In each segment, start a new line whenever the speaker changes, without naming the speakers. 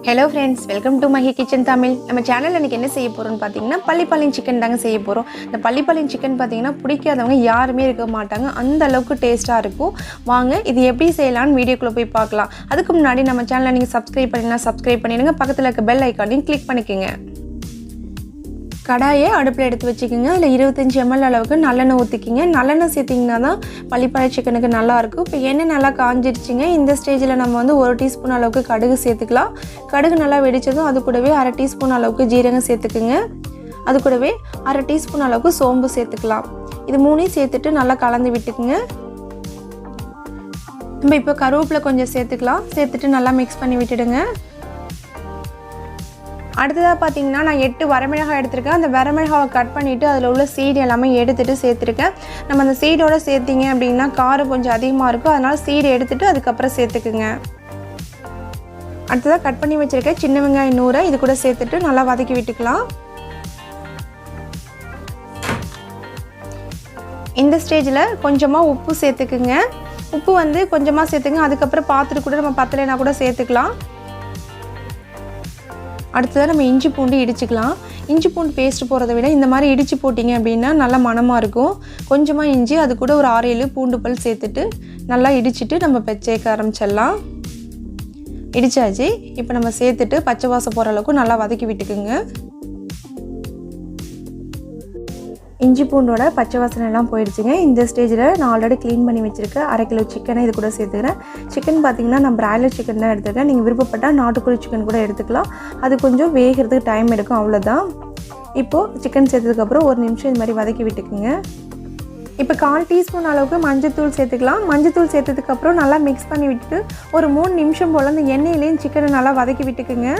Hello friends, welcome to Mahi Kitchen Tamil. நம்ம சேனல்ல இன்னைக்கு என்ன செய்ய போறோம்னு பாத்தீங்கன்னா பள்ளிப்பாளையம் சிக்கன் தாங்க செய்ய போறோம். இந்த பள்ளிப்பாளையம் சிக்கன் பாத்தீங்கன்னா பிடிக்காதவங்க யாருமே இருக்க மாட்டாங்க. அந்த அளவுக்கு டேஸ்டா இருக்கும். வாங்க இது எப்படி செய்யலாம்னு வீடியோக்குள்ள போய் பார்க்கலாம். அதுக்கு முன்னாடி நம்ம சேனலை நீங்க subscribe பண்ணீங்கன்னா subscribe பண்ணிடுங்க. பக்கத்துல இருக்க bell icon-ஐயும் click பண்ணிக்கங்க. கடாயை அடுப்பில் எடுத்து வச்சுக்கோங்க. அதில் 25 ml அளவுக்கு நல்லெண்ணெய் ஊற்றிக்கிங்க. நல்லெண்ணெய் சேர்த்திங்கன்னா தான் பள்ளிப்பாளையம் சிக்கனுக்கு நல்லாயிருக்கும். இப்போ எண்ணெய் நல்லா காஞ்சிருச்சுங்க. இந்த ஸ்டேஜில் நம்ம வந்து 1 டீஸ்பூன் அளவுக்கு கடுகு சேர்த்துக்கலாம். கடுகு நல்லா வெடித்ததும் அது கூடவே 1/2 டீஸ்பூன் அளவுக்கு ஜீரகம் சேர்த்துக்குங்க. அது கூடவே 1/2 டீஸ்பூன் அளவுக்கு சோம்பு சேர்த்துக்கலாம். இது மூணையும் சேர்த்துட்டு நல்லா கலந்து விட்டுக்குங்க. நம்ம இப்போ கருவேப்பிலை கொஞ்சம் சேர்த்துக்கலாம். சேர்த்துட்டு நல்லா மிக்ஸ் பண்ணி விட்டுடுங்க. அடுத்ததாக பார்த்தீங்கன்னா நான் 8 வரமிளகாய் எடுத்துருக்கேன். அந்த வரமிளகாவை கட் பண்ணிவிட்டு அதில் உள்ள சீடு எல்லாமே எடுத்துகிட்டு சேர்த்துருக்கேன். நம்ம அந்த சீடோடு சேர்த்திங்க அப்படின்னா காரம் கொஞ்சம் அதிகமாக இருக்கும். அதனால் சீடு எடுத்துகிட்டு அதுக்கப்புறம் சேர்த்துக்குங்க. அடுத்ததாக கட் பண்ணி வச்சுருக்கேன் சின்ன வெங்காயம் 100 இது கூட சேர்த்துட்டு நல்லா வதக்கி விட்டுக்கலாம். இந்த ஸ்டேஜில் கொஞ்சமாக உப்பு சேர்த்துக்குங்க. உப்பு வந்து கொஞ்சமாக சேர்த்துங்க. அதுக்கப்புறம் பார்த்துட்டு கூட நம்ம பத்தலைனா கூட சேர்த்துக்கலாம். அடுத்ததாக நம்ம இஞ்சி பூண்டு இடிச்சுக்கலாம். இஞ்சி பூண்டு பேஸ்ட் போகிறத விட இந்த மாதிரி இடித்து போட்டிங்க அப்படின்னா நல்லா மணமாக இருக்கும். கொஞ்சமாக இஞ்சி அது கூட ஒரு 6-7 பூண்டு பல் சேர்த்துட்டு நல்லா இடிச்சிட்டு நம்ம சேர்க்க ஆரம்பிச்சிடலாம். இடிச்சாச்சு. இப்போ நம்ம சேர்த்துட்டு பச்சை வாசம் போகிற அளவுக்கு நல்லா வதக்கி விட்டுக்குங்க. இஞ்சி பூண்டோட பச்சை வாசனை எல்லாம் போயிடுச்சுங்க. இந்த ஸ்டேஜில் நான் ஆல்ரெடி க்ளீன் பண்ணி வச்சுருக்கேன் 1/2 கிலோ சிக்கனை இது கூட சேர்த்துக்கிறேன். சிக்கன் பார்த்திங்கன்னா நான் பிராய்லர் சிக்கன் தான் எடுத்துக்கிறேன். நீங்கள் விருப்பப்பட்டால் நாட்டுக்கோழி சிக்கன் கூட எடுத்துக்கலாம். அது கொஞ்சம் வேகிறதுக்கு டைம் எடுக்கும், அவ்வளோதான். இப்போது சிக்கன் சேர்த்ததுக்கப்புறம் 1 நிமிஷம் இது மாதிரி வதக்கி விட்டுக்குங்க. இப்போ 1/4 டீஸ்பூன் அளவுக்கு மஞ்சத்தூள் சேர்த்துக்கலாம். மஞ்சத்தூள் சேர்த்ததுக்கப்புறம் நல்லா மிக்ஸ் பண்ணி விட்டுட்டு ஒரு 3 நிமிஷம் போல் அந்த எண்ணெயிலையும் சிக்கனை நல்லா வதக்கி விட்டுக்குங்க.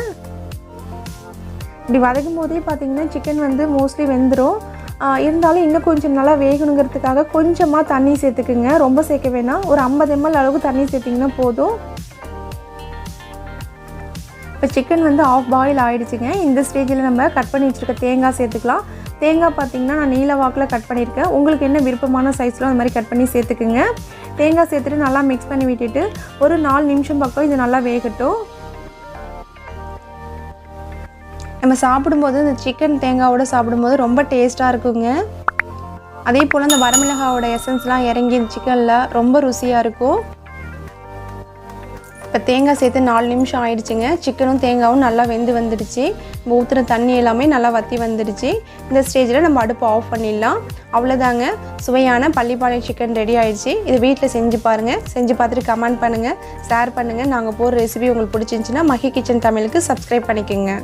இப்படி வதக்கும் போதே பார்த்திங்கன்னா சிக்கன் வந்து மோஸ்ட்லி வெந்துடும். இருந்தாலும் இன்னும் கொஞ்சம் நல்லா வேகணுங்கிறதுக்காக கொஞ்சமாக தண்ணி சேர்த்துக்குங்க. ரொம்ப சேர்க்க வேணாம். ஒரு 50 ml அளவுக்கு தண்ணி சேர்த்திங்கன்னா போதும். இப்போ சிக்கன் வந்து ஆஃப் பாயில் ஆகிடுச்சுங்க. இந்த ஸ்டேஜில் நம்ம கட் பண்ணி வச்சுருக்க தேங்காய் சேர்த்துக்கலாம். தேங்காய் பார்த்திங்கன்னா நான் நீல வாக்கில் கட் பண்ணியிருக்கேன். உங்களுக்கு என்ன விருப்பமான சைஸில் அந்த மாதிரி கட் பண்ணி சேர்த்துக்குங்க. தேங்காய் சேர்த்துட்டு நல்லா மிக்ஸ் பண்ணி விட்டுட்டு ஒரு 4 நிமிஷம் பக்கம் இது நல்லா வேகட்டும். நம்ம சாப்பிடும்போது இந்த சிக்கன் தேங்காயோடு சாப்பிடும்போது ரொம்ப டேஸ்ட்டாக இருக்குங்க. அதே போல் இந்த வரமிளகாவோட எசன்ஸ்லாம் இறங்கி இந்த சிக்கனில் ரொம்ப ருசியாக இருக்கும். இப்போ தேங்காய் சேர்த்து 4 நிமிஷம் ஆயிடுச்சுங்க. சிக்கனும் தேங்காயும் நல்லா வெந்து வந்துடுச்சு. நம்ம ஊற்றுன தண்ணி எல்லாமே நல்லா வற்றி வந்துடுச்சு. இந்த ஸ்டேஜில் நம்ம அடுப்பு ஆஃப் பண்ணிடலாம். அவ்வளோதாங்க, சுவையான பள்ளிப்பாளையம் சிக்கன் ரெடி ஆகிடுச்சு. இதை வீட்டில் செஞ்சு பாருங்கள். செஞ்சு பார்த்துட்டு கமெண்ட் பண்ணுங்கள், ஷேர் பண்ணுங்கள். நாங்கள் போகிற ரெசிபி உங்களுக்கு பிடிச்சிருந்துச்சின்னா மஹி கிச்சன் தமிழுக்கு சப்ஸ்கிரைப் பண்ணிக்கோங்க.